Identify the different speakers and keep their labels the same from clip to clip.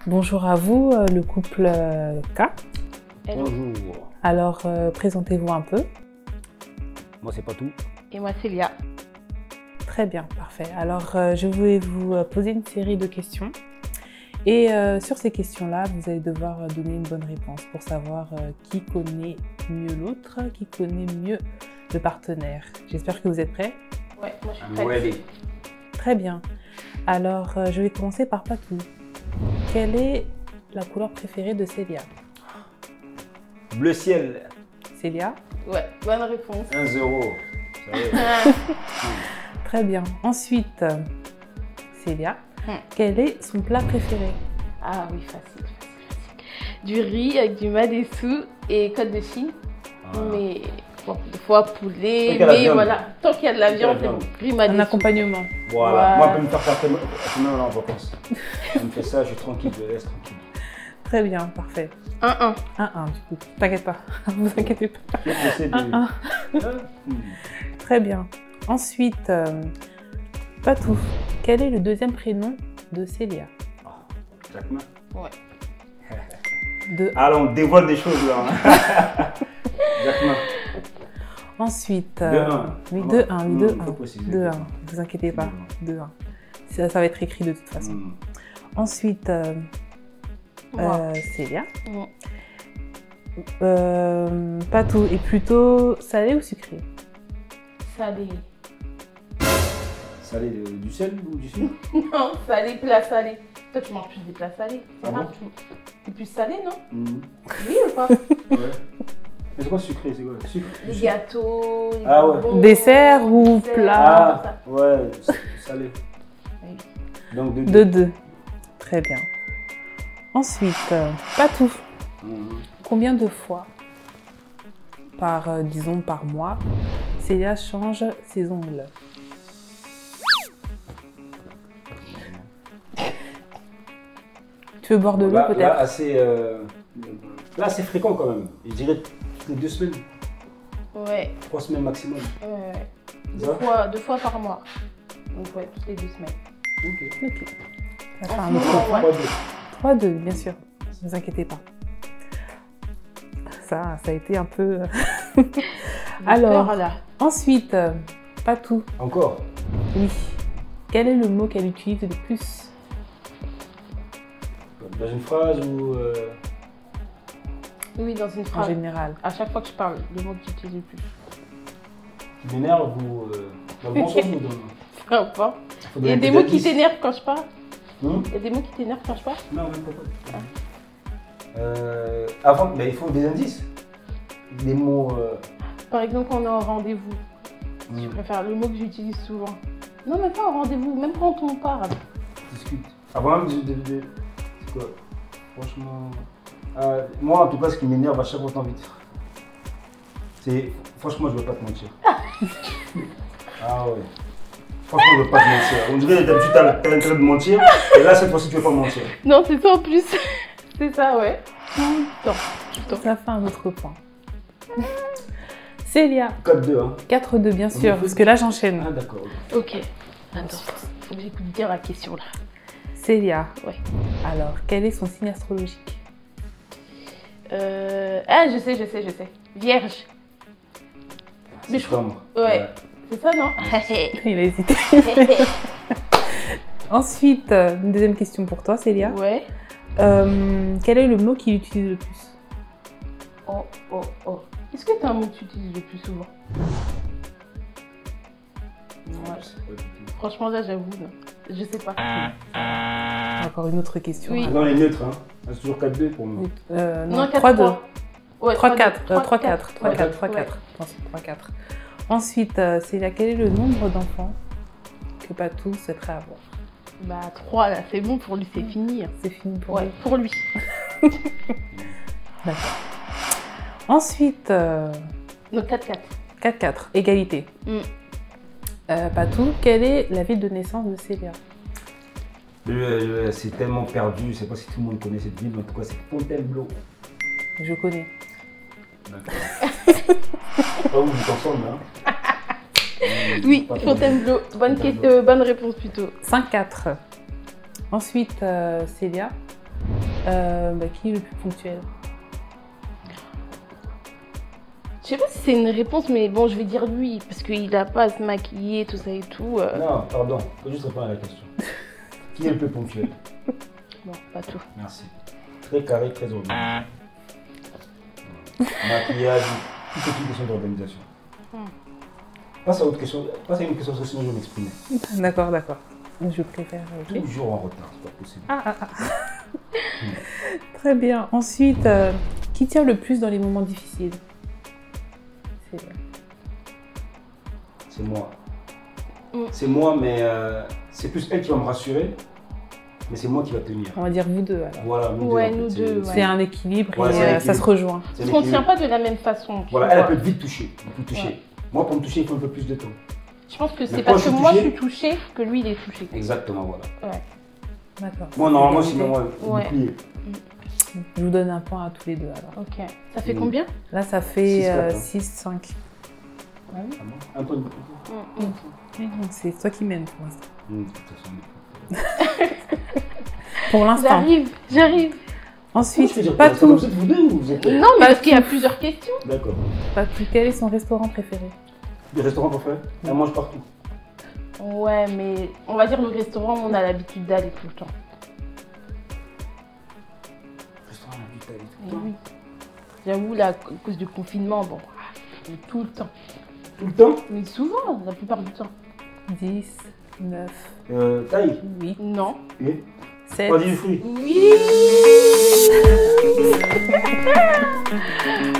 Speaker 1: Bonjour à vous, le couple K.
Speaker 2: Hello.
Speaker 3: Bonjour.
Speaker 1: Alors, présentez-vous un peu.
Speaker 3: Moi, c'est pas tout.
Speaker 2: Et moi, c'est Lia.
Speaker 1: Très bien, parfait. Alors, je vais vous poser une série de questions. Et sur ces questions-là, vous allez devoir donner une bonne réponse pour savoir qui connaît mieux l'autre, qui connaît mieux le partenaire. J'espère que vous êtes prêts.
Speaker 2: Ouais, moi, je suis prête.
Speaker 3: Ready.
Speaker 1: Très bien. Alors, je vais commencer par Patou. Quelle est la couleur préférée de Célia?
Speaker 3: Bleu ciel,
Speaker 1: Célia?
Speaker 2: Ouais, bonne réponse.
Speaker 3: 1-0. Ça y est.
Speaker 1: Très bien. Ensuite, Célia, quel est son plat préféré?
Speaker 2: Ah oui, facile. Du riz avec du madessou et côte de Chine.
Speaker 3: Ah.
Speaker 2: Mais bon, des fois poulet,
Speaker 3: Tant qu'il y a la
Speaker 2: mais
Speaker 3: viande.
Speaker 2: voilà. Tant qu'il y a de la
Speaker 3: qu'il y a
Speaker 2: viande,
Speaker 3: la viande.
Speaker 2: riz
Speaker 1: Un
Speaker 2: madessou.
Speaker 1: accompagnement.
Speaker 3: Voilà.
Speaker 2: Ouais.
Speaker 3: Moi, elle peut me faire faire sinon, là, en vacances. Elle me fait ça, je suis tranquille, je laisse tranquille.
Speaker 1: Très bien, parfait.
Speaker 2: 1-1.
Speaker 1: 1-1 du coup. T'inquiète pas. Vous inquiétez pas.
Speaker 3: J'essaie de...
Speaker 1: 1-1. Très bien. Ensuite, Patou, quel est le deuxième prénom de Célia?
Speaker 3: Jacquemin.
Speaker 2: Ouais.
Speaker 3: Alors, on dévoile des choses là. Hein. Jacquemin.
Speaker 1: Ensuite,
Speaker 3: 2-1.
Speaker 1: oui,
Speaker 3: Non,
Speaker 1: 2-1, oui,
Speaker 3: non,
Speaker 1: 2-1.
Speaker 3: faut préciser.
Speaker 1: 2-1, vous inquiétez pas. 2-1. Ça va être écrit de toute façon. Ensuite,
Speaker 2: Moi.
Speaker 1: Célia.
Speaker 2: Mm.
Speaker 1: Patou est plutôt salé ou sucré?
Speaker 2: Salé.
Speaker 3: Salé du sel ou du sucre?
Speaker 2: Non, salé, plat salé. Toi, tu manges plus des plats salés. C'est
Speaker 3: Ah
Speaker 2: rare,
Speaker 3: bon
Speaker 2: tu es plus salé, non?
Speaker 3: Mhm.
Speaker 2: Oui ou pas?
Speaker 3: Ouais. Mais c'est quoi sucré? C'est quoi? Sucre? Du
Speaker 2: Les
Speaker 3: sucre.
Speaker 2: gâteaux, les
Speaker 3: Ah ouais.
Speaker 2: bonbons,
Speaker 1: Dessert ou
Speaker 2: dessert,
Speaker 1: plat?
Speaker 2: ça.
Speaker 3: Ah, ouais, salé.
Speaker 2: Oui.
Speaker 3: Donc,
Speaker 1: 2-2. Très bien. Ensuite, Patou,
Speaker 3: Mhm.
Speaker 1: combien de fois disons par mois, Célia change ses ongles? Tu veux boire de l'eau
Speaker 3: Là,
Speaker 1: peut-être?
Speaker 3: là, assez fréquent quand même. Je dirais toutes les 2 semaines,
Speaker 2: Ouais.
Speaker 3: 3 semaines maximum.
Speaker 2: Ouais. Deux fois par mois. Donc ouais, toutes les 2 semaines.
Speaker 3: Ok.
Speaker 1: Ok. Ça fait
Speaker 2: En
Speaker 1: un
Speaker 2: ce
Speaker 1: autre
Speaker 2: moment,
Speaker 1: point.
Speaker 2: ouais.
Speaker 3: 3-2.
Speaker 1: 3-2, bien sûr. Ne vous inquiétez pas. Ça a été un peu... Alors,
Speaker 2: Peur, là.
Speaker 1: ensuite, Patou,
Speaker 3: Encore.
Speaker 1: oui. Quel est le mot qu'elle utilise le plus?
Speaker 3: Dans une phrase ou.
Speaker 2: Oui, dans une
Speaker 1: En
Speaker 2: phrase.
Speaker 1: général?
Speaker 2: À chaque fois que je parle, le mot que tu utilises le plus.
Speaker 3: Qui m'énerve ou. Dans le bon sens ou dans.
Speaker 2: Peu importe.
Speaker 3: Faut
Speaker 2: Il y a
Speaker 3: donner
Speaker 2: des mots qui
Speaker 3: indices.
Speaker 2: t'énervent quand je parle.
Speaker 3: Hmm?
Speaker 2: Il y a des mots qui t'énervent quand je parle.
Speaker 3: Non, même pas. Avant, mais il faut des indices. Des mots.
Speaker 2: Par exemple, quand on est en rendez-vous, je
Speaker 3: hmm,
Speaker 2: préfère le mot que j'utilise souvent. Non, même pas en rendez-vous, même quand on parle.
Speaker 3: discute. Avant même c'est quoi? Franchement. Moi, en tout cas, ce qui m'énerve à chaque fois que t'as envie de faire. C'est. Franchement, je veux pas te mentir. Ah ouais. Franchement, je veux pas te mentir. On dirait d'habitude, t'as l'intérêt de mentir. Et là, cette fois-ci, tu veux pas mentir.
Speaker 2: Non, c'est ça en plus. C'est ça, ouais. Tout le temps.
Speaker 1: Ça fait un autre point. Célia,
Speaker 3: 4-2, hein.
Speaker 1: 4-2 bien sûr, parce que là j'enchaîne.
Speaker 3: Ah, d'accord.
Speaker 2: Ok. Attends, faut que j'écoute bien la question là.
Speaker 1: Célia,
Speaker 2: Ouais.
Speaker 1: alors quel est son signe astrologique?
Speaker 2: Ah, je sais. Vierge. Mais je
Speaker 3: Septembre.
Speaker 2: Ouais. C'est ça, non?
Speaker 1: Il a hésité. Ensuite, une deuxième question pour toi, Célia.
Speaker 2: Ouais.
Speaker 1: Quel est le mot qu'il utilise le plus?
Speaker 2: Oh. Est-ce que t'as un mot que tu utilises le plus souvent? Ouais. Franchement, là, j'avoue, non. Je sais pas.
Speaker 1: Encore une autre question.
Speaker 2: Oui.
Speaker 3: Dans les neutres, hein. C'est toujours 4-2 pour nous.
Speaker 1: Non,
Speaker 2: 4-3.
Speaker 1: 3-2.
Speaker 2: Ouais,
Speaker 1: 3-4. 3-4.
Speaker 2: 3-4.
Speaker 1: 3-4. 3-4. Attention, 3-4. Ensuite, Célia, quel est le nombre d'enfants que Patou souhaiterait avoir?
Speaker 2: Bah, 3 là, c'est bon pour lui, c'est fini.
Speaker 1: C'est fini pour
Speaker 2: Ouais,
Speaker 1: lui.
Speaker 2: pour lui.
Speaker 1: D'accord. Ensuite,
Speaker 2: Donc 4-4.
Speaker 1: 4-4, égalité. Patou, quelle est la ville de naissance de Célia?
Speaker 3: C'est tellement perdu, je ne sais pas si tout le monde connaît cette ville, mais en tout cas c'est Fontainebleau.
Speaker 1: Je connais.
Speaker 3: D'accord. Pas où vous ensemble, hein.
Speaker 2: Oui,
Speaker 3: Pas
Speaker 2: Fontainebleau. Bonne réponse plutôt.
Speaker 1: 5-4. Ensuite, Célia, Qui est le plus ponctuel?
Speaker 2: Je sais pas si c'est une réponse, mais bon, je vais dire lui, parce qu'il a pas à se maquiller, tout ça et tout.
Speaker 3: Non, pardon, faut juste répondre à la question. Qui est le plus ponctuel?
Speaker 2: Bon, pas tout.
Speaker 3: Merci. Très carré, très organisé. Maquillage, tout est une question d'organisation. Passe à autre question, passe à une question, sinon je vais m'exprimer.
Speaker 1: D'accord, d'accord. Je préfère. Ok.
Speaker 3: Toujours en retard, c'est pas possible.
Speaker 1: Très bien. Ensuite, qui tient le plus dans les moments difficiles?
Speaker 3: C'est moi. C'est moi, mais c'est plus elle qui va me rassurer, mais c'est moi qui va tenir.
Speaker 1: On va dire vous deux alors.
Speaker 3: Voilà, nous
Speaker 2: Ouais,
Speaker 3: deux.
Speaker 2: nous deux,
Speaker 1: C'est un équilibre
Speaker 3: Ouais,
Speaker 1: et
Speaker 3: c'est un
Speaker 1: ça
Speaker 3: équilibre.
Speaker 1: se rejoint.
Speaker 3: C'est
Speaker 2: Parce qu'on ne
Speaker 3: l'équilibre.
Speaker 2: tient pas de la même façon. tu
Speaker 3: Voilà,
Speaker 2: vois.
Speaker 3: elle peut vite toucher, on peut toucher.
Speaker 2: Ouais.
Speaker 3: Moi, pour me toucher, il faut un peu plus de temps.
Speaker 2: Je pense que
Speaker 3: Mais
Speaker 2: c'est
Speaker 3: quand
Speaker 2: parce
Speaker 3: je
Speaker 2: que
Speaker 3: suis
Speaker 2: moi je
Speaker 3: touché-
Speaker 2: suis touchée que lui il est touché.
Speaker 3: Exactement, voilà.
Speaker 2: Ouais.
Speaker 1: D'accord.
Speaker 3: Moi, normalement, sinon,
Speaker 2: Ouais.
Speaker 3: bouclier.
Speaker 1: Je vous donne un point à tous les deux alors.
Speaker 2: Ok. Ça fait
Speaker 3: Mm.
Speaker 2: combien?
Speaker 1: Là, ça fait
Speaker 3: 6-4, hein.
Speaker 1: 6-5.
Speaker 3: Ah bon? Un point de
Speaker 1: C'est toi qui mènes pour l'instant.
Speaker 3: De toute façon,
Speaker 1: Pour l'instant.
Speaker 2: J'arrive.
Speaker 1: Ensuite,
Speaker 3: je veux dire,
Speaker 1: pas
Speaker 3: vous
Speaker 1: tout.
Speaker 3: êtes vous deux ou vous êtes...
Speaker 2: Non, mais parce qu'il y a plusieurs questions.
Speaker 3: D'accord.
Speaker 1: Pas tout. Quel est son restaurant préféré?
Speaker 3: Le restaurant préféré? Elle mange partout.
Speaker 2: Ouais, mais on va dire le restaurant, on a l'habitude d'aller tout le temps.
Speaker 3: Restaurant, on a vu d'aller tout
Speaker 2: Et
Speaker 3: le temps.
Speaker 2: oui. J'avoue, là, à cause du confinement, bon, tout le temps.
Speaker 3: Tout le temps?
Speaker 2: Mais souvent, la plupart du temps.
Speaker 1: 10, 9,
Speaker 3: Taille.
Speaker 1: 8,
Speaker 2: Non.
Speaker 3: Et
Speaker 1: 7.
Speaker 3: pas du fruit.
Speaker 2: Oui.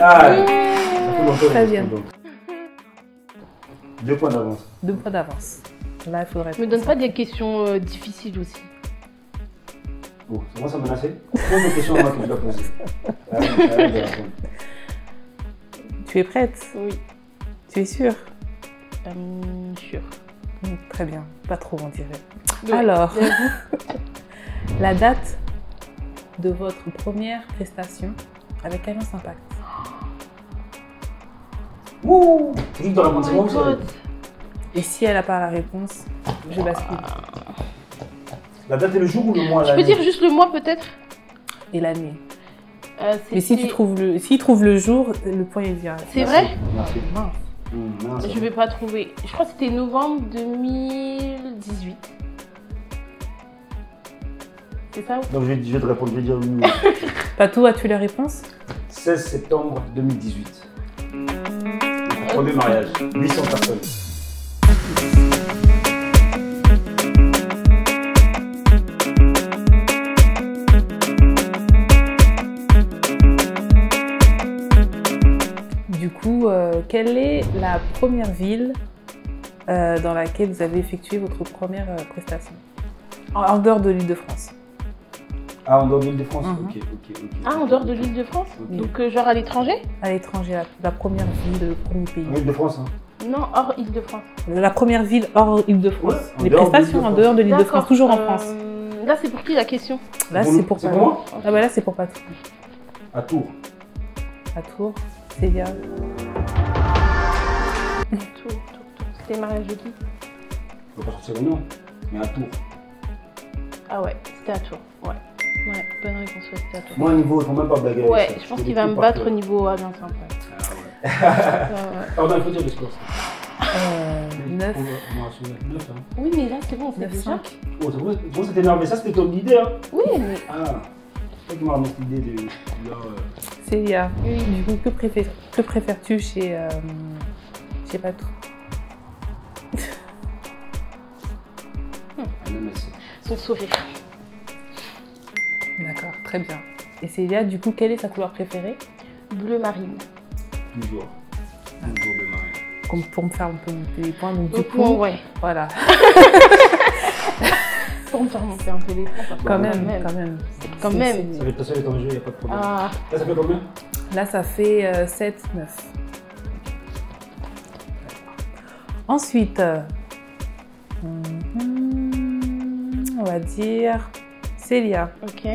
Speaker 3: Ah, ça fait longtemps,
Speaker 1: Très bien.
Speaker 3: donc. 2 points d'avance.
Speaker 1: 2 points d'avance. Là, il faudrait.
Speaker 2: Me donne pas des questions difficiles aussi.
Speaker 3: Bon, ça commence à menacer. Pose une question à moi que je dois poser. Arrête de répondre.
Speaker 1: Tu es prête?
Speaker 2: Oui.
Speaker 1: Tu es sûre?
Speaker 2: Sûr.
Speaker 1: Très bien. Pas trop, on dirait.
Speaker 2: Ouais.
Speaker 1: Alors, la date de votre première prestation avec Alliance Impact.
Speaker 3: Ouh, c'est juste de
Speaker 2: Oh
Speaker 3: répondre, c'est
Speaker 2: my
Speaker 3: moi ou c'est elle?
Speaker 2: God.
Speaker 1: Et si elle n'a pas la réponse, je bascule.
Speaker 3: La date et le jour ou le mois?
Speaker 2: Je peux dire juste le mois peut-être.
Speaker 1: Et l'année. Mais si
Speaker 2: C'était-
Speaker 1: tu trouves s'il trouve le jour, le point est direct.
Speaker 2: C'est vrai?
Speaker 3: Merci.
Speaker 1: Mince.
Speaker 3: Non,
Speaker 2: Je vais pas trouver. Je crois que c'était novembre 2018. C'est ça ou
Speaker 3: Donc je vais te répondre, je vais dire oui.
Speaker 1: Patou, as-tu la réponse?
Speaker 3: 16 septembre 2018. Mon premier mariage. 800 personnes.
Speaker 1: Du coup, quelle est la première ville dans laquelle vous avez effectué votre première prestation? En dehors de l'Île-de-France.
Speaker 3: Ah, en dehors de l'Île-de-France?
Speaker 1: Mhm.
Speaker 3: Ok.
Speaker 2: Ah, en dehors de l'Île-de-France?
Speaker 3: Ok.
Speaker 2: Donc genre à l'étranger?
Speaker 1: À l'étranger, la première ville, le premier pays.
Speaker 3: En Île-de-France, hein.
Speaker 2: Non, hors Île-de-France.
Speaker 1: La première ville hors Île-de-France.
Speaker 3: Ouais, en
Speaker 1: Les
Speaker 3: dehors de
Speaker 1: prestations en
Speaker 3: l'Île-de-France.
Speaker 1: dehors de l'Île-de-France,
Speaker 2: D'accord.
Speaker 1: toujours en France.
Speaker 2: Là, c'est pour qui la question?
Speaker 1: Là,
Speaker 3: Pour
Speaker 1: c'est
Speaker 3: nous.
Speaker 1: pour
Speaker 3: C'est
Speaker 1: Patou.
Speaker 3: pour moi?
Speaker 1: Ah bah là, c'est pour Patou.
Speaker 3: À Tours.
Speaker 1: À Tours, Célia.
Speaker 2: Tout. C'était le mariage de qui?
Speaker 3: Je ne peux pas sortir le nom, mais à Tours.
Speaker 2: Ah ouais, c'était à Tours. Ouais, bonne réponse, ouais, c'était à Tours.
Speaker 3: Moi, au niveau, il ne faut même pas blaguer avec
Speaker 2: Ouais,
Speaker 3: ça.
Speaker 2: je pense
Speaker 3: C'est
Speaker 2: qu'il
Speaker 3: des
Speaker 2: va
Speaker 3: coups
Speaker 2: me
Speaker 3: par
Speaker 2: battre au
Speaker 3: cœur.
Speaker 2: niveau Alliance Impact.
Speaker 3: Ah ouais.
Speaker 2: Ouais.
Speaker 3: Pardon, il faut dire le score.
Speaker 1: 9.
Speaker 3: On m'a rassuré. 9, hein.
Speaker 2: Oui, mais là, c'est bon, c'est
Speaker 1: 9,
Speaker 2: déjà.
Speaker 1: 5.
Speaker 3: Oh, c'est vrai, moi, c'était énervé. Ça, c'était ton idée, hein.
Speaker 2: Oui, mais
Speaker 3: Ah, c'est toi qui m'as ramené cette idée de.
Speaker 1: Célia,
Speaker 2: oui.
Speaker 1: du coup, que préfères-tu chez Patou?
Speaker 3: MMS.
Speaker 2: Son sourire.
Speaker 1: D'accord, très bien. Et Célia, du coup, quelle est sa couleur préférée?
Speaker 2: Bleu marine.
Speaker 3: Toujours. Toujours de marine.
Speaker 1: Comme pour me faire un peu monter les points. Donc, du
Speaker 2: Donc,
Speaker 1: coup,
Speaker 2: ouais.
Speaker 1: voilà.
Speaker 2: Pour me faire monter un peu les points. parce que
Speaker 1: Quand même.
Speaker 2: Quand
Speaker 1: C'est-
Speaker 2: même.
Speaker 3: Ça va être passé en jeu, il n'y a pas de problème.
Speaker 2: Ah,
Speaker 3: Là, ça fait combien?
Speaker 1: Là, ça fait 7, 9. Ensuite, on va dire Célia.
Speaker 2: ok.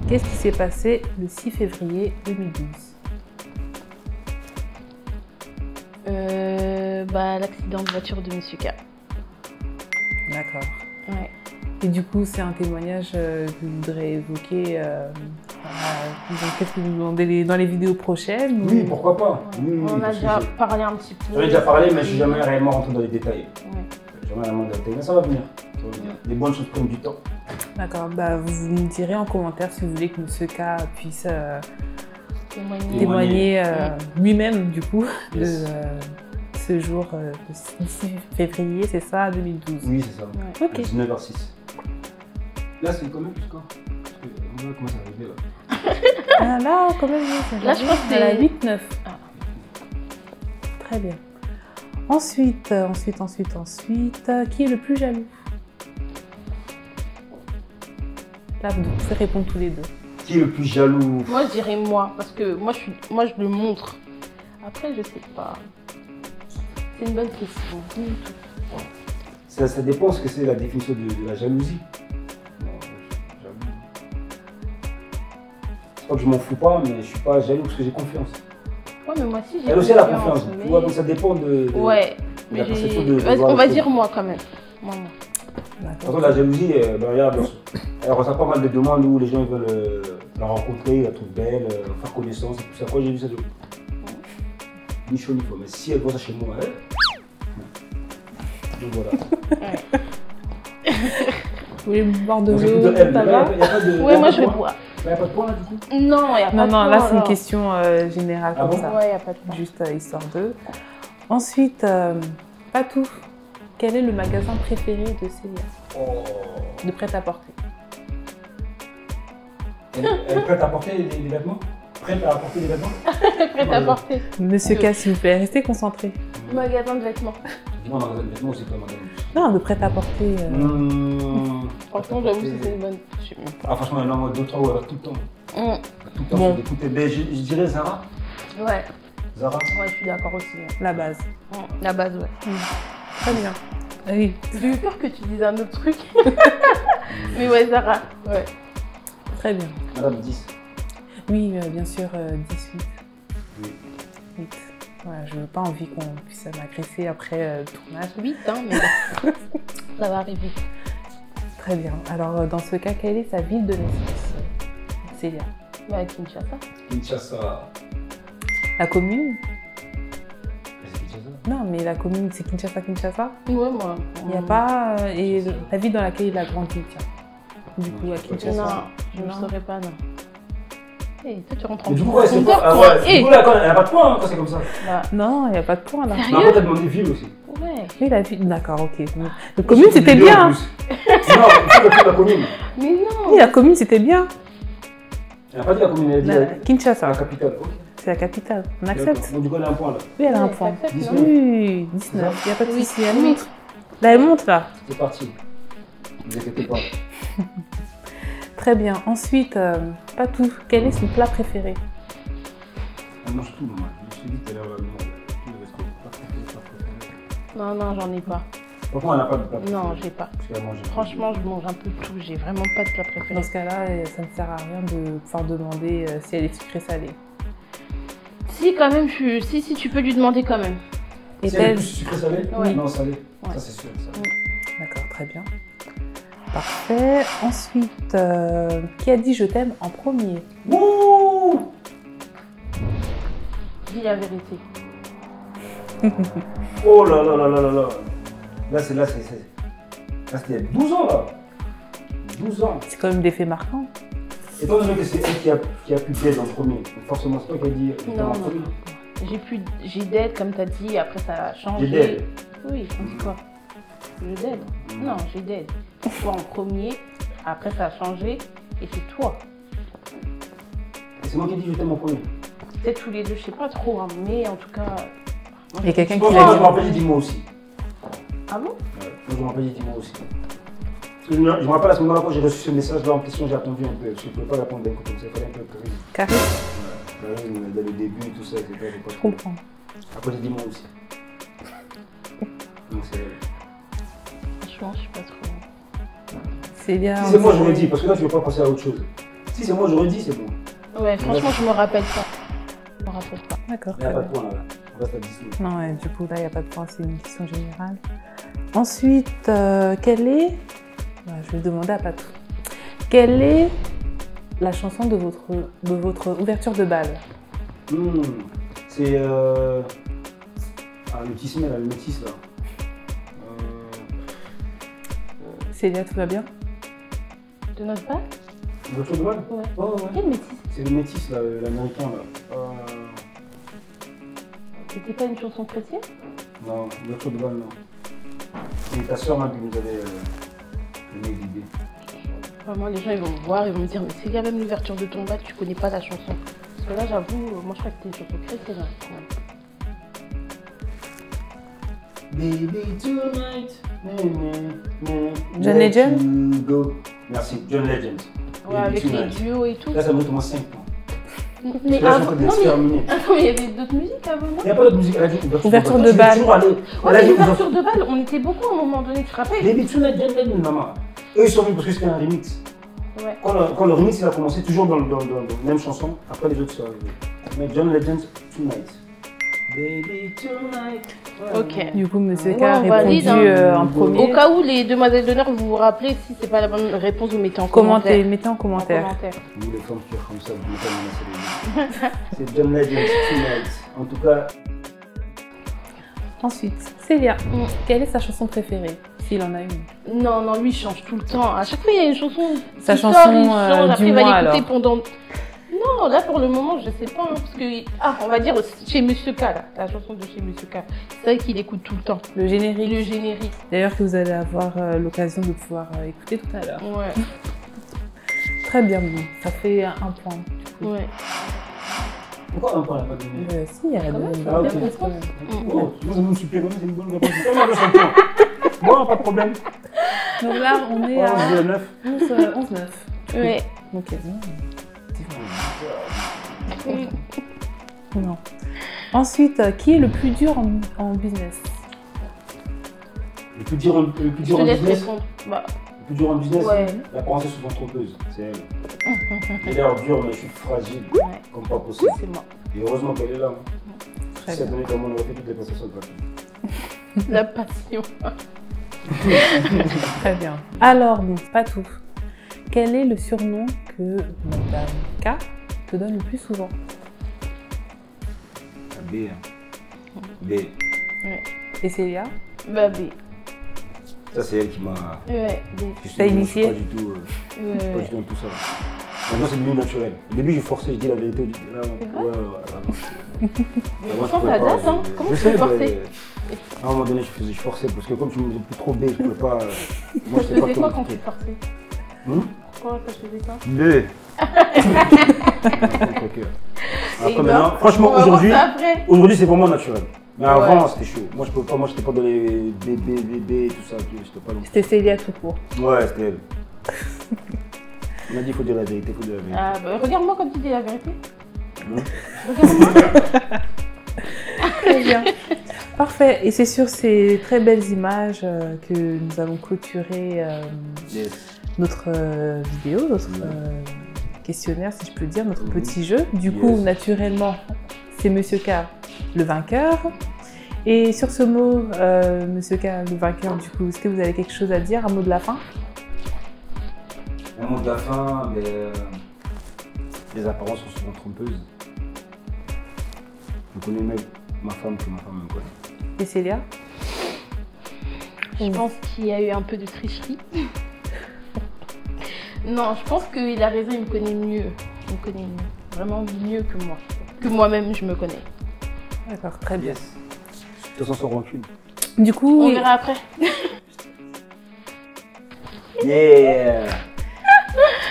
Speaker 1: Qu'est-ce qui s'est passé le 6 février 2012?
Speaker 2: L'accident de voiture de Monsieur K.
Speaker 1: D'accord.
Speaker 2: Ouais.
Speaker 1: Et du coup, c'est un témoignage que je voudrais évoquer Donc, qu'est-ce que vous demandez dans les vidéos prochaines
Speaker 3: Oui,
Speaker 1: ou-
Speaker 3: pourquoi pas. Oui,
Speaker 2: On a
Speaker 3: parce que
Speaker 2: déjà parlé un petit peu.
Speaker 3: j'en ai déjà parlé, mais je suis jamais réellement rentré dans les détails.
Speaker 2: Ouais.
Speaker 3: Jamais réellement dans les détails. Mais ça va venir. Ça va venir. Les bonnes choses prennent du temps.
Speaker 1: D'accord, bah, vous me direz en commentaire si vous voulez que Monsieur K puisse
Speaker 2: Témoigner.
Speaker 1: témoigner lui-même du coup
Speaker 3: Yes.
Speaker 1: de ce jour de 6 février, c'est ça, 2012.
Speaker 3: Oui, c'est ça.
Speaker 2: Ouais.
Speaker 1: Ok.
Speaker 3: 19h06. Là, c'est quand même plus quoi. Parce que on voit comment ça va arriver là.
Speaker 1: Ah là, quand même,
Speaker 2: Là, je pense que
Speaker 1: à la
Speaker 2: c'est-
Speaker 1: 8-9.
Speaker 2: Ah.
Speaker 1: Très bien. Ensuite, qui est le plus jaloux? Là, vous pouvez répondre tous les deux.
Speaker 3: Qui est le plus jaloux?
Speaker 2: Moi, je dirais moi, parce que moi, je le montre. Après, je sais pas. C'est une bonne question.
Speaker 3: Ça dépend ce que c'est la définition de la jalousie. Non, j'avoue. C'est pas que je m'en fous pas, mais je suis pas jaloux parce que j'ai confiance.
Speaker 2: Ouais, mais moi aussi, j'ai
Speaker 3: Elle aussi, elle a confiance.
Speaker 2: mais-
Speaker 3: Tu vois, donc ça dépend de.
Speaker 2: Ouais,
Speaker 3: la
Speaker 2: mais
Speaker 3: perception
Speaker 2: j'ai...
Speaker 3: de
Speaker 2: Vas-y,
Speaker 3: voir
Speaker 2: on
Speaker 3: les
Speaker 2: va
Speaker 3: choses.
Speaker 2: dire moi quand même. Moi.
Speaker 3: De toute façon, la jalousie, ben, regarde, elle reçoit pas mal de demandes où les gens ils veulent la rencontrer, la trouver belle, faire connaissance et tout ça. Quand j'ai vu ça, ni chaud ni froid. Mais si elle voit ça chez moi, elle. Donc voilà.
Speaker 1: Vous voulez boire de
Speaker 3: Donc, c'est
Speaker 1: l'eau,
Speaker 3: plutôt elle.
Speaker 1: ça
Speaker 3: Là,
Speaker 1: va?
Speaker 3: il y a pas de.
Speaker 2: Ouais, moi, je vais
Speaker 3: point.
Speaker 2: boire.
Speaker 3: Il n'y a pas de point là du coup.
Speaker 2: Non, il n'y a pas
Speaker 1: Non,
Speaker 2: de
Speaker 1: non,
Speaker 2: point,
Speaker 1: là c'est une
Speaker 2: alors.
Speaker 1: question générale
Speaker 3: Ah
Speaker 1: comme
Speaker 3: bon
Speaker 1: ça.
Speaker 2: Ouais, il n'y a pas de point.
Speaker 1: Juste histoire de. Ensuite, Patou, quel est le magasin préféré de Célia?
Speaker 3: Oh.
Speaker 1: De prêt-à-porter.
Speaker 3: Elle est prête à porter des vêtements? Prête à apporter des vêtements?
Speaker 2: Prête à porter.
Speaker 1: Monsieur K, s'il vous plaît, restez concentré.
Speaker 2: Magasin de vêtements.
Speaker 3: Dis-moi dans un vêtement c'est pas madame.
Speaker 1: Non, de prêt-à-porter.
Speaker 2: Franchement, j'avoue que c'est une bonne. Je sais même pas.
Speaker 3: Ah, franchement, elle en a deux, trois, ouais, tout le temps. Tout le temps,
Speaker 1: Bon.
Speaker 3: sur des coups de tête. Je dirais Zara.
Speaker 2: Ouais,
Speaker 3: Zara.
Speaker 2: ouais, je suis d'accord aussi. Ouais.
Speaker 1: La base.
Speaker 2: La base, ouais.
Speaker 1: Très bien. Ah oui.
Speaker 2: J'ai eu peur que tu dises un autre truc. Mais ouais, Zara. Ouais.
Speaker 1: Très bien.
Speaker 3: Madame 10.
Speaker 1: Oui, bien sûr, 18.
Speaker 3: Oui.
Speaker 1: 8. Voilà, je n'ai pas envie qu'on puisse m'agresser après le tournage.
Speaker 2: 8, hein, mais bon. Ça va arriver.
Speaker 1: Très bien. Alors, dans ce cas, quelle est sa ville de naissance, Célia?
Speaker 2: Bah, Kinshasa.
Speaker 3: Kinshasa.
Speaker 1: La commune?
Speaker 3: C'est Kinshasa.
Speaker 1: Non, mais la commune, c'est Kinshasa?
Speaker 2: Ouais, moi.
Speaker 1: Il n'y a pas... et la ville dans laquelle il a grandi, tiens. Du coup, à Kinshasa.
Speaker 2: Non, je ne
Speaker 1: Non.
Speaker 2: saurais pas, non. Hey, toi, tu rentres en
Speaker 3: Mais du coup, ouais, c'est
Speaker 2: profondeur,
Speaker 3: pas. Ah
Speaker 2: toi.
Speaker 3: ouais, du coup, là, elle n'a pas de point hein, quand c'est comme ça.
Speaker 2: Bah,
Speaker 1: Non, il n'y a pas de point, là.
Speaker 3: Mais après, t'as demandé ville aussi.
Speaker 2: ouais.
Speaker 1: Oui, la ville... D'accord, ok. La commune, c'était
Speaker 3: Les deux,
Speaker 1: bien.
Speaker 3: en plus. Non, il faut que la commune.
Speaker 2: Mais non.
Speaker 1: Oui, la commune, c'était bien.
Speaker 3: Elle n'a pas dit la commune, elle a dit la
Speaker 1: Kinshasa,
Speaker 3: capitale. Ok.
Speaker 1: c'est la capitale. On
Speaker 3: D'accord.
Speaker 1: accepte?
Speaker 3: Donc, du coup, elle a un point là.
Speaker 1: Oui, elle a un
Speaker 2: Ouais,
Speaker 1: point.
Speaker 2: t'acceptes,
Speaker 3: 19.
Speaker 2: non
Speaker 1: Oui, 19. Il n'y a pas de
Speaker 2: Oui.
Speaker 1: souci. Elle
Speaker 2: Oui.
Speaker 1: monte. Là, elle monte, là.
Speaker 3: C'est parti. Ne vous inquiétez pas.
Speaker 1: Très bien. Ensuite, Patou, quel est son plat préféré?
Speaker 3: Elle mange tout, moi. Je me suis dit tout à l'heure, non, tout le resto. Pas préféré.
Speaker 2: Non, non, j'en ai pas.
Speaker 3: Franchement, elle n'a pas de plat préféré.
Speaker 2: Non, j'ai pas.
Speaker 3: Parce qu'elle mange.
Speaker 2: Franchement, je mange un peu de tout. J'ai vraiment pas de plat
Speaker 1: Dans
Speaker 2: préféré.
Speaker 1: ce cas-là, ça ne sert à rien de pouvoir demander si elle est sucrée-salée.
Speaker 2: Si, quand même, si, tu peux lui demander quand même.
Speaker 1: Et
Speaker 3: Si elle est
Speaker 1: elle...
Speaker 3: plus sucré salé?
Speaker 2: Ouais.
Speaker 3: Non, salé.
Speaker 2: Ouais.
Speaker 3: Ça, c'est sûr. Ça.
Speaker 1: D'accord, très bien. Parfait. Ensuite, qui a dit je t'aime en premier?
Speaker 3: Wouh!
Speaker 2: Dis la vérité.
Speaker 3: Oh là là là là là là. Là, c'est. Là, c'était il y a 12 ans, là. 12 ans.
Speaker 1: C'est quand même des faits marquants.
Speaker 3: Étant donné que c'est elle qui a pu d'aide en premier, donc forcément, c'est toi qui as dit je t'aime
Speaker 2: Non,
Speaker 3: en
Speaker 2: non.
Speaker 3: premier.
Speaker 2: J'ai d'aide, comme t'as dit, après ça a changé.
Speaker 3: J'ai d'aide.
Speaker 2: Oui, on dit quoi? Je d'aide. Non, j'ai d'aide. Toi en premier, après ça a changé, et c'est toi.
Speaker 3: Et c'est moi qui ai dit je t'aime en premier.
Speaker 2: Peut-être tous les deux, je sais pas trop, hein, mais en tout cas.
Speaker 1: Il y a quelqu'un
Speaker 3: Je
Speaker 1: qui
Speaker 3: pense que
Speaker 1: l'a
Speaker 3: je
Speaker 1: dit.
Speaker 3: me rappelle, j'ai dit moi aussi.
Speaker 2: Ah bon?
Speaker 3: Ouais, je me rappelle, j'ai dit moi aussi. Parce que je me rappelle à ce moment-là, quand j'ai reçu ce message-là en question, j'ai attendu un peu. Parce que je ne pouvais pas répondre d'un coup comme ça, il fallait un peu plus.
Speaker 1: Carré,
Speaker 3: Dans le début et tout ça, etc.
Speaker 1: je comprends.
Speaker 3: Après, j'ai dit moi aussi. Donc c'est.
Speaker 2: Franchement, je sais pas trop.
Speaker 1: C'est bien.
Speaker 3: Si c'est moi, j'aurais dit, parce que là, tu ne veux pas penser à autre chose. Si c'est moi, j'aurais dit, c'est bon.
Speaker 2: Ouais, franchement, je me rappelle pas. Je me rappelle pas.
Speaker 1: D'accord.
Speaker 3: Il n'y a
Speaker 1: très
Speaker 3: pas de
Speaker 1: bien.
Speaker 3: point là. On reste à 19.
Speaker 1: Non, ouais, du coup, là, il n'y a pas de point, c'est une question générale. Ensuite, quel est... Ouais, je vais demander à Patou. Quel est la chanson de votre ouverture de bal.
Speaker 3: C'est le métis, là, le métis là.
Speaker 1: Célia, tout va bien?
Speaker 2: De notre bal?
Speaker 3: L'ouverture de bal?
Speaker 2: Ouais.
Speaker 3: Oh, ouais.
Speaker 2: Quel métis?
Speaker 3: C'est le métis là, l'américain là.
Speaker 2: C'était pas une chanson chrétienne?
Speaker 3: Non, l'ouverture de bal non. C'est ta soeur qui nous avait donné l'idée.
Speaker 2: Vraiment, les gens ils vont me voir, ils vont me dire, mais c'est quand même l'ouverture de ton bal, tu connais pas la chanson. Parce que là, j'avoue, moi je crois que c'était une chanson chrétienne. Hein, quand même.
Speaker 3: Baby tonight.
Speaker 1: John Legend?
Speaker 3: Merci, John Legend.
Speaker 2: Ouais,
Speaker 3: Baby
Speaker 2: avec les
Speaker 3: Tonight.
Speaker 2: duos et tout.
Speaker 3: Là, ça me moins 5 ans.
Speaker 2: Mais
Speaker 3: Là, je suis en
Speaker 2: avant,
Speaker 3: train de
Speaker 2: non,
Speaker 3: l'exterminer.
Speaker 2: mais il y avait d'autres musiques avant, non?
Speaker 3: Il n'y a pas d'autre musique, elle a dit
Speaker 1: Ouverture de bal.
Speaker 2: Ouais, mais l'ouverture de bal, on était beaucoup à un moment donné, tu te rappelles?
Speaker 3: Baby Tonight, John Legend, maman. Eux, ils sont venus parce que c'était un remix.
Speaker 2: Ouais.
Speaker 3: Quand le remix il a commencé, toujours dans la même chanson, après les autres sont arrivés. Mais John Legend, Tonight. Baby Tonight.
Speaker 2: Ok.
Speaker 1: Du coup, Monsieur K
Speaker 2: Ouais,
Speaker 1: a
Speaker 2: on valide,
Speaker 1: répondu
Speaker 2: hein.
Speaker 1: en premier.
Speaker 2: Au cas où les demoiselles d'honneur, vous vous rappelez, si c'est pas la bonne réponse, vous mettez en commentaire.
Speaker 1: Mettez en
Speaker 2: En
Speaker 1: commentaire.
Speaker 2: commentaire.
Speaker 3: Vous les femmes qui comme ça, vous mettez à c'est John Legend, Tonight. En tout cas,
Speaker 1: Ensuite, Célia, quelle est sa chanson préférée? S'il en a une.
Speaker 2: Non, non, lui il change tout le temps. À chaque fois, il y a une chanson.
Speaker 1: Sa
Speaker 2: qui
Speaker 1: chanson,
Speaker 2: sort, il change, après
Speaker 1: du
Speaker 2: il va
Speaker 1: mois,
Speaker 2: l'écouter
Speaker 1: alors.
Speaker 2: pendant. Non, là pour le moment, je sais pas. Hein, parce que. Ah, on va dire chez Monsieur K, là. La chanson de chez Monsieur K. C'est vrai qu'il écoute tout le temps.
Speaker 1: Le générique.
Speaker 2: Le générique.
Speaker 1: D'ailleurs, que vous allez avoir l'occasion de pouvoir écouter tout à l'heure.
Speaker 2: Ouais.
Speaker 1: Très bien, bon. Ça fait un point.
Speaker 2: Ouais.
Speaker 3: pourquoi un point, elle n'a pas donné
Speaker 1: Si, il y a la
Speaker 2: Quand même,
Speaker 1: bonne
Speaker 2: c'est
Speaker 1: réponse,
Speaker 2: bien
Speaker 1: quand même.
Speaker 3: Oh, moi, ça me supplément, c'est une bonne réponse. Comment elle son point Bon, pas de problème.
Speaker 1: Donc là, on est à
Speaker 3: 9.
Speaker 1: 11-9.
Speaker 2: Ouais.
Speaker 1: Ok. Non. Ensuite, qui est le plus dur en business?
Speaker 3: Le plus dur en
Speaker 2: Je te laisse
Speaker 3: business.
Speaker 2: répondre. Bah,
Speaker 3: Le plus dur en business,
Speaker 2: ouais.
Speaker 3: l'apparence est souvent trompeuse. C'est elle. J'ai l'air dur, mais je suis fragile,
Speaker 2: Ouais.
Speaker 3: comme pas possible.
Speaker 2: C'est moi.
Speaker 3: Et heureusement qu'elle est là. Hein.
Speaker 1: Très
Speaker 3: Si elle
Speaker 1: bien.
Speaker 3: donnait comme on aurait fait toutes les passations de papier.
Speaker 2: La passion.
Speaker 1: Très bien. Alors, donc, pas tout. Quel est le surnom que Madame K te donne le plus souvent?
Speaker 3: B. B.
Speaker 2: Ouais.
Speaker 1: Et Célia?
Speaker 2: Bah, B.
Speaker 3: Ça, c'est elle qui m'a.
Speaker 2: Ouais. B.
Speaker 1: T'as initié?
Speaker 3: Pas du tout. Pas du tout dans tout ça. Maintenant, c'est devenu naturel. Au début, j'ai forcé, je dis la vérité. Là,
Speaker 2: C'est vrai?
Speaker 3: ouais.
Speaker 2: Mais
Speaker 3: Moi,
Speaker 2: franchement,
Speaker 3: je
Speaker 2: ça
Speaker 3: pouvais
Speaker 2: date,
Speaker 3: pas,
Speaker 2: hein. Comment
Speaker 3: je
Speaker 2: tu
Speaker 3: sais,
Speaker 2: peux forcer?
Speaker 3: mais à un moment donné, je forçais parce que comme tu me disais plus trop B, je pouvais pas. Moi,
Speaker 2: Tu
Speaker 3: je sais pas
Speaker 2: faisais quoi
Speaker 3: comment
Speaker 2: quand tu forçais? Quoi, quand tu faisais quoi?
Speaker 3: B.
Speaker 2: Et
Speaker 3: Après,
Speaker 2: ben,
Speaker 3: maintenant, franchement,
Speaker 2: on va voir
Speaker 3: aujourd'hui,
Speaker 2: ça après.
Speaker 3: c'est vraiment naturel. Mais avant,
Speaker 2: Ouais.
Speaker 3: c'était chaud. Moi, je peux pas, moi, j'étais pas dans les B, tout ça. J'étais pas dans.
Speaker 1: C'était Célia tout court.
Speaker 3: Ouais, c'était elle. On m'a dit, il faut dire la vérité, il faut dire la vérité.
Speaker 2: Ah, bah, regarde-moi quand tu dis la vérité.
Speaker 3: Hein
Speaker 2: Regarde-moi.
Speaker 1: Très bien. Parfait. Et c'est sur ces très belles images que nous avons clôturé
Speaker 3: Yes.
Speaker 1: notre vidéo, notre questionnaire, si je peux dire, notre
Speaker 3: Mhm.
Speaker 1: petit jeu. Du coup,
Speaker 3: Yes.
Speaker 1: naturellement, c'est Monsieur K le vainqueur. Et sur ce mot, Monsieur K le vainqueur, du coup, est-ce que vous avez quelque chose à dire, un mot de la fin?
Speaker 3: Un mot de la fin, les apparences sont souvent trompeuses. Je connais mieux ma femme que ma femme me connaît.
Speaker 1: Et Célia?
Speaker 2: Je pense qu'il y a eu un peu de tricherie. Non, je pense qu'il a raison, il me connaît mieux. Il me connaît mieux. Vraiment mieux que moi. Que moi-même, je me connais.
Speaker 1: D'accord, très bien.
Speaker 3: Yes. De toute façon, sans rancune.
Speaker 1: Du coup,
Speaker 2: On verra après.
Speaker 3: Yeah.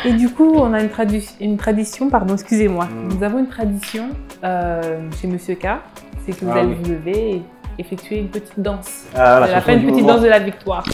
Speaker 1: et du coup, on a une tradition, pardon, excusez-moi.
Speaker 3: Mm.
Speaker 1: Nous avons une tradition chez Monsieur K, c'est que vous
Speaker 3: Ah
Speaker 1: allez
Speaker 3: oui.
Speaker 1: vous lever et effectuer une petite danse.
Speaker 3: Ah,
Speaker 1: À la fin, une petite danse de la victoire.